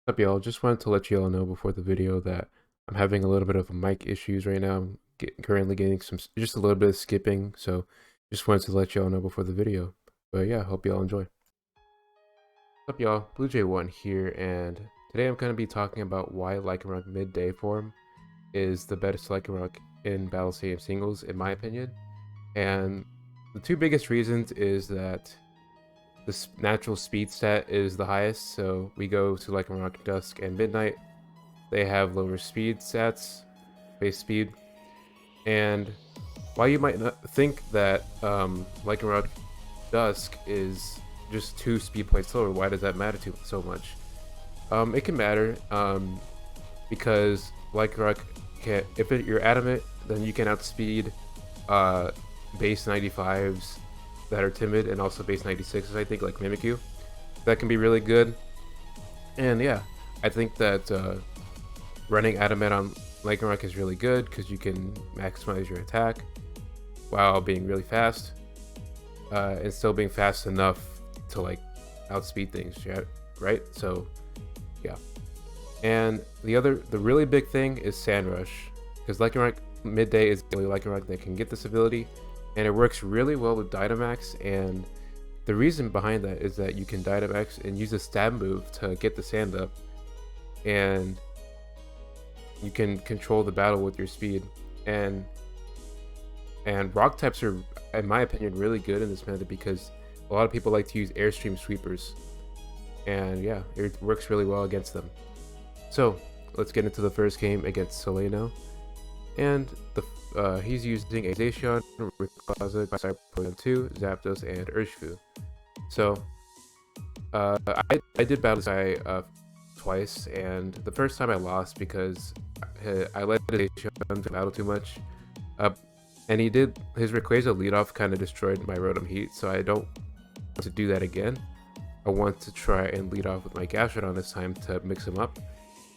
Up, y'all? Just wanted to let you all know before the video that I'm having a little bit of mic issues right now. I'm currently getting just a little bit of skipping, so just wanted to let y'all know before the video. But yeah, hope y'all enjoy. What's up, y'all? Blue J1 here, and today I'm going to be talking about why Lycanroc Mid-Day Form is the best Lycanroc in Battle Stadium singles, in my opinion. And the two biggest reasons is that the natural speed stat is the highest, so we go to Lycanroc Dusk and Midnight. They have lower speed stats, base speed, and while you might not think that Lycanroc Dusk is just 2 speed points slower, why does that matter so much? It can matter because Lycanroc can, if you're adamant, then you can outspeed base 95s that are timid and also base 96s, I think, like Mimikyu. That can be really good. And yeah, I think that running adamant on Lycanroc is really good because you can maximize your attack while being really fast and still being fast enough to like outspeed things, right? So yeah. And the really big thing is Sand Rush, because Lycanroc Midday is the only Lycanroc that can get this ability, and it works really well with Dynamax. And the reason behind that is that you can Dynamax and use a stab move to get the sand up, and you can control the battle with your speed. And rock types are, in my opinion, really good in this meta because a lot of people like to use Airstream Sweepers, and yeah, it works really well against them. So let's get into the first game against Soleno, and he's using a Zacian, Rayquaza, Cyberpunk 2, Zapdos, and Urshifu. So I did battle this guy twice, and the first time I lost because I let Zacian to battle too much. And he did, his Rayquaza leadoff kind of destroyed my Rotom Heat, so I don't want to do that again. I want to try and lead off with my Gastrodon this time to mix him up.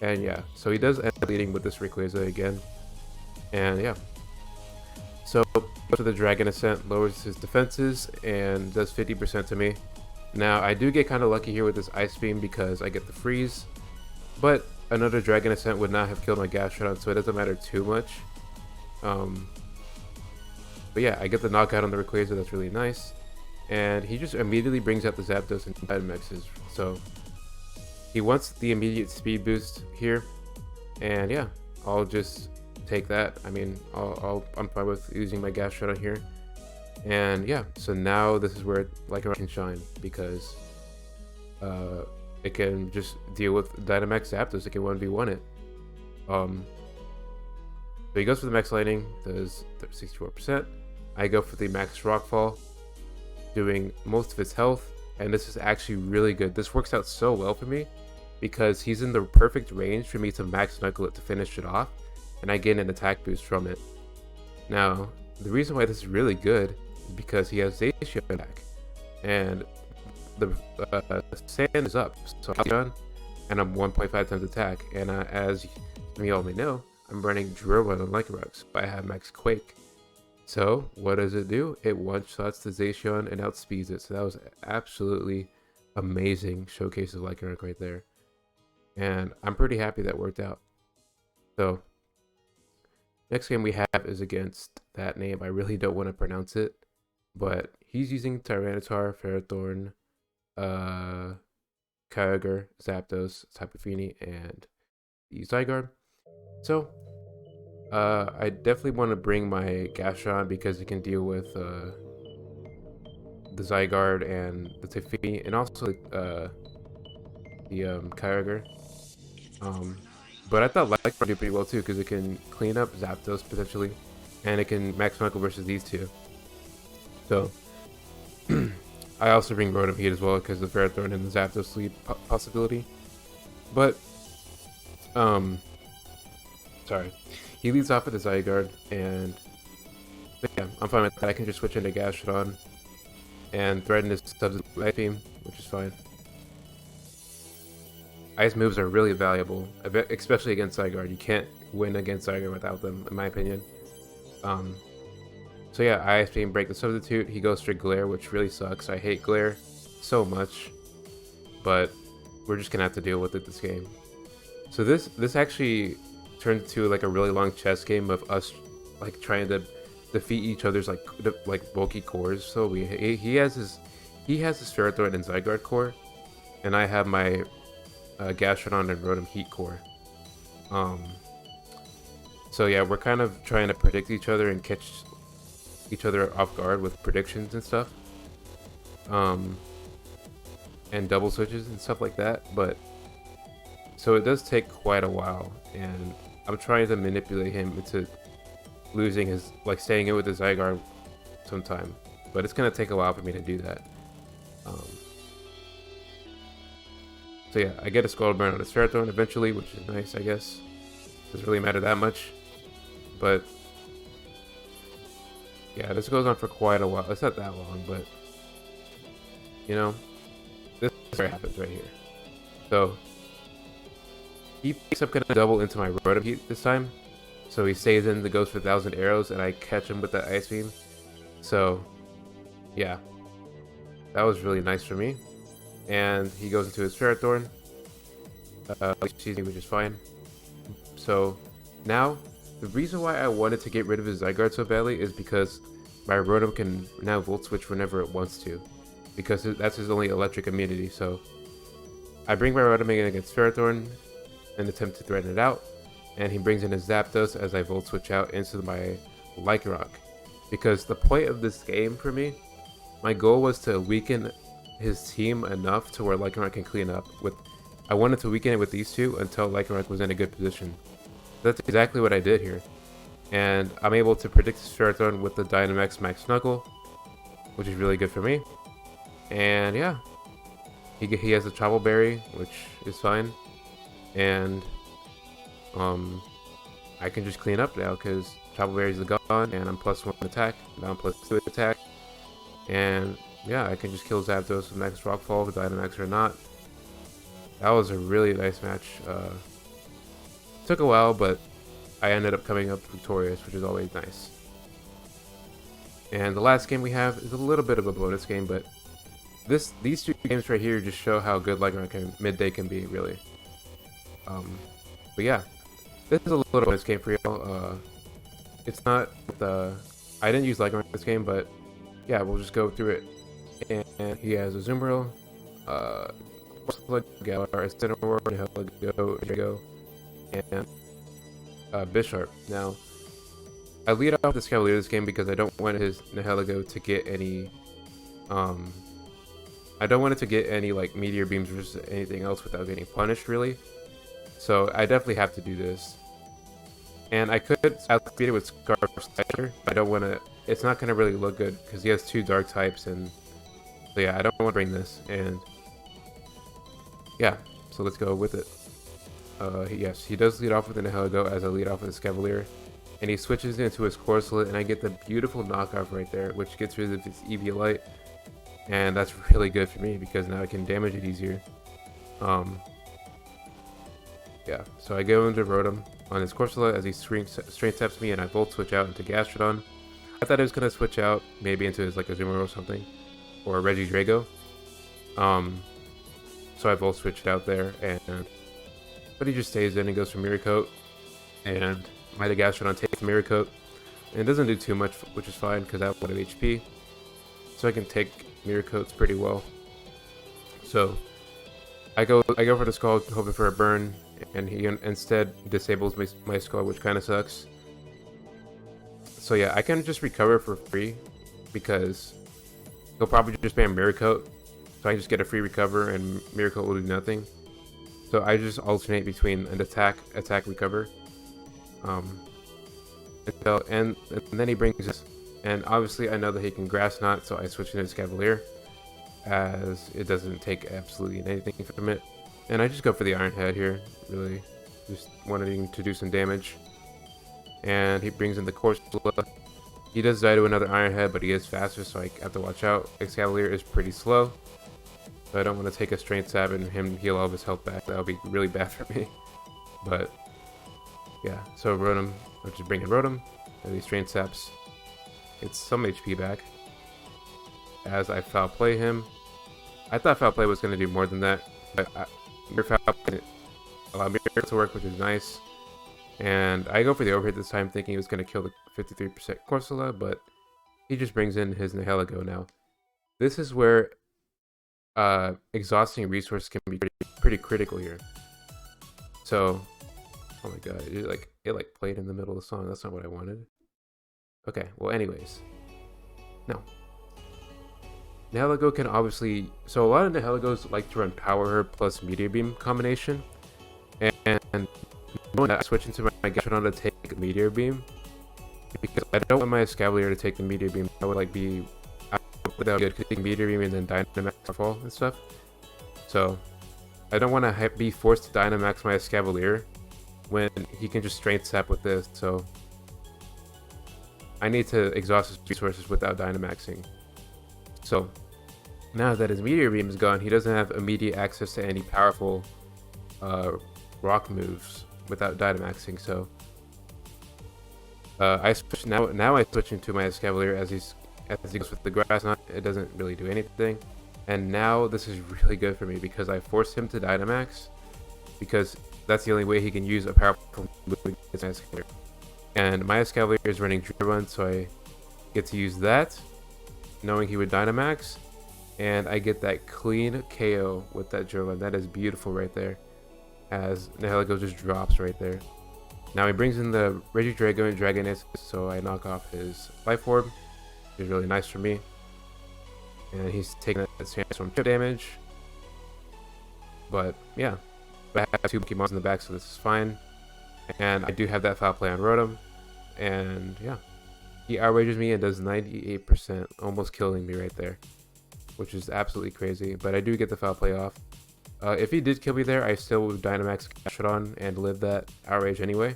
And yeah, so he does end up leading with this Rayquaza again. And yeah. So goes to the Dragon Ascent, lowers his defenses, and does 50% to me. Now, I do get kind of lucky here with this Ice Beam because I get the freeze, but another Dragon Ascent would not have killed my Gastrodon, so it doesn't matter too much. But yeah, I get the knockout on the Rayquaza, that's really nice. And he just immediately brings out the Zapdos and Dynamaxes. So he wants the immediate speed boost here. And yeah, I'll just take that. I mean, I'm fine with using my Gastrodon here. And yeah, so now this is where Lycanroc can shine because it can just deal with Dynamax Zapdos. It can 1v1 it. So he goes for the Max Lightning, does 64%. I go for the Max Rockfall, doing most of his health, and this is actually really good. This works out so well for me because he's in the perfect range for me to Max Knuckle it to finish it off, and I get an attack boost from it. Now, the reason why this is really good is because he has Zacian back, and the sand is up, so I'm done, and I'm 1.5 times attack, and as you all may know, I'm running Drill Run on Lycanroc, but I have Max Quake. So what does it do? It one-shots the Zacian and outspeeds it. So that was absolutely amazing showcase of Lycanroc right there. And I'm pretty happy that worked out. So next game we have is against that name. I really don't want to pronounce it, but he's using Tyranitar, Ferrothorn, Kyogre, Zapdos, Tapu Fini, and Zygarde. So I definitely want to bring my Gastrodon because it can deal with the Zygarde and the Tapu Fini, and also the Kyogre. But I thought Lycanroc did pretty well too because it can clean up Zapdos potentially, and it can Max Knuckle versus these two. So I also bring Rotom Heat as well because the Ferrothorn and the Zapdos lead possibility. But sorry. He leads off with his Zygarde, and yeah, I'm fine with that. I can just switch into Gastrodon and threaten his Ice Beam, which is fine. Ice moves are really valuable, especially against Zygarde. You can't win against Zygarde without them, in my opinion. So yeah, Ice Beam, break the substitute. He goes for Glare, which really sucks. I hate Glare so much, but we're just gonna have to deal with it this game. So this actually turned into like a really long chess game of us like trying to defeat each other's like bulky cores. So he has his Ferrothorn and Zygarde core, and I have my Gastrodon and Rotom Heat core. So yeah, we're kind of trying to predict each other and catch each other off guard with predictions and stuff. And double switches and stuff like that, but so it does take quite a while, and I'm trying to manipulate him into losing his, like, staying in with his Zygarde sometime, but it's gonna take a while for me to do that. So yeah, I get a Scald Burn on his Ferrothorn eventually, which is nice, I guess. Doesn't really matter that much, but yeah, this goes on for quite a while. It's not that long, but you know, this is where it happens right here. So he picks up gonna double into my Rotom Heat this time. So he stays in the Ghost for 1,000 arrows, and I catch him with that Ice Beam. So yeah, that was really nice for me. And he goes into his Ferrothorn, which is fine. So now, the reason why I wanted to get rid of his Zygarde so badly is because my Rotom can now Volt Switch whenever it wants to, because that's his only electric immunity. So I bring my Rotom in against Ferrothorn and attempt to threaten it out, and he brings in his Zapdos as I Volt Switch out into my Lycanroc. Because the point of this game for me, my goal was to weaken his team enough to where Lycanroc can clean up. I wanted to weaken it with these two until Lycanroc was in a good position. That's exactly what I did here. And I'm able to predict his Ferrothorn with the Dynamax Max Knuckle, which is really good for me. And yeah, he has a Travel Berry, which is fine. And I can just clean up now because Travel Berries are gone, and I'm +1 attack, now I'm +2 attack. And yeah, I can just kill Zapdos with Max Rockfall, with Dynamax or not. That was a really nice match. Took a while, but I ended up coming up victorious, which is always nice. And the last game we have is a little bit of a bonus game, but these two games right here just show how good Lycanroc Mid-Day can be, really. But yeah, this is a little bonus game for y'all. It's not I didn't use Lycanroc this game, but yeah, we'll just go through it. And he has a Azumarill, Galar, Incineroar, Nihilego, and Bisharp. Now, I lead off this Cavalier this game because I don't want his Nihilego to get any I don't want it to get any like Meteor Beams or anything else without getting punished, really. So I definitely have to do this. And I could outspeed it with Scarf Slider. I don't want to. It's not going to really look good because he has 2 dark types, and so yeah, I don't want to bring this. And yeah, so let's go with it. Yes, he does lead off with an Nihilego as I lead off with his Cavalier, and he switches into his Corsola, and I get the beautiful knockoff right there, which gets rid of his Eviolite, and that's really good for me because now I can damage it easier. Yeah, so I go into Rotom on his Corsola as he strength steps me, and I Volt Switch out into Gastrodon. I thought it was gonna switch out maybe into his like Azumarill or something, or a Regidrago. So I Volt Switched out there, but he just stays in and goes for Mirror Coat, and my Gastrodon takes Mirror Coat, and it doesn't do too much, which is fine because I have a lot of HP, so I can take Mirror Coats pretty well. So I go for the Scald, hoping for a burn, and he instead disables my Scald, which kind of sucks. So yeah, I can just recover for free because he'll probably just spam Mirror Coat, so I can just get a free recover and Mirror Coat will do nothing. So I just alternate between an attack, recover, and then he brings this, and obviously I know that he can Grass Knot, so I switch into his Cavalier, as it doesn't take absolutely anything from it. And I just go for the Iron Head here, really, just wanting to do some damage. And he brings in the Corsola. He does die to another Iron Head, but he is faster, so I have to watch out. Excavalier is pretty slow, so I don't want to take a Strength Stab and him heal all of his health back. That would be really bad for me. But yeah, so Rotom, I'll just bring in Rotom, and he Strength Saps. It's some HP back. As I Foul Play him. I thought Foul Play was going to do more than that, but Mirror Falcon allowed Mirror to work, which is nice. And I go for the overhit this time, thinking he was going to kill the 53% Corsola, but he just brings in his Nihilego now. This is where exhausting resources can be pretty critical here. So, oh my god, it played in the middle of the song. That's not what I wanted. Okay, well, anyways, no. Nihilego can obviously, so a lot of Nihilegos like to run Power Herb plus Meteor Beam combination, and knowing that, I switch into my Gastrodon to take Meteor Beam because I don't want my Escavalier to take the Meteor Beam. That would be that good because Meteor Beam and then Dynamax fall and stuff. So I don't want to be forced to Dynamax my Escavalier when he can just Strength Sap with this. So I need to exhaust his resources without Dynamaxing. So now that his Meteor Beam is gone, he doesn't have immediate access to any powerful rock moves without Dynamaxing. So I switch now I switch into my Escavalier as he goes with the Grass Knot. It doesn't really do anything. And now this is really good for me because I forced him to Dynamax because that's the only way he can use a powerful move against my Escavalier. And my Escavalier is running Drill Run, so I get to use that, knowing he would Dynamax, and I get that clean KO with that Drill Run. That is beautiful right there, as Nihilego just drops right there. Now he brings in the Regidrago and Dragonite, so I knock off his Life Orb, which is really nice for me. And he's taking that Sandstorm chip damage. But yeah, I have two Pokemons in the back, so this is fine. And I do have that Foul Play on Rotom. And yeah, he outrages me and does 98%, almost killing me right there, which is absolutely crazy. But I do get the Foul Play off. If he did kill me there, I still would Dynamax Gastrodon and live that outrage anyway.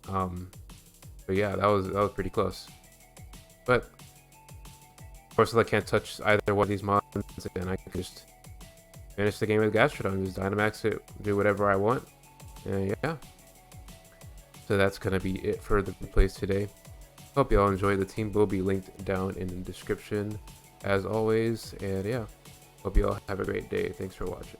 But yeah, that was pretty close. But of course, I can't touch either one of these mons, and I can just finish the game with Gastrodon, just Dynamax it, do whatever I want, and yeah. So that's gonna be it for the replays today. Hope you all enjoyed. The team will be linked down in the description as always, and yeah, hope you all have a great day. Thanks for watching.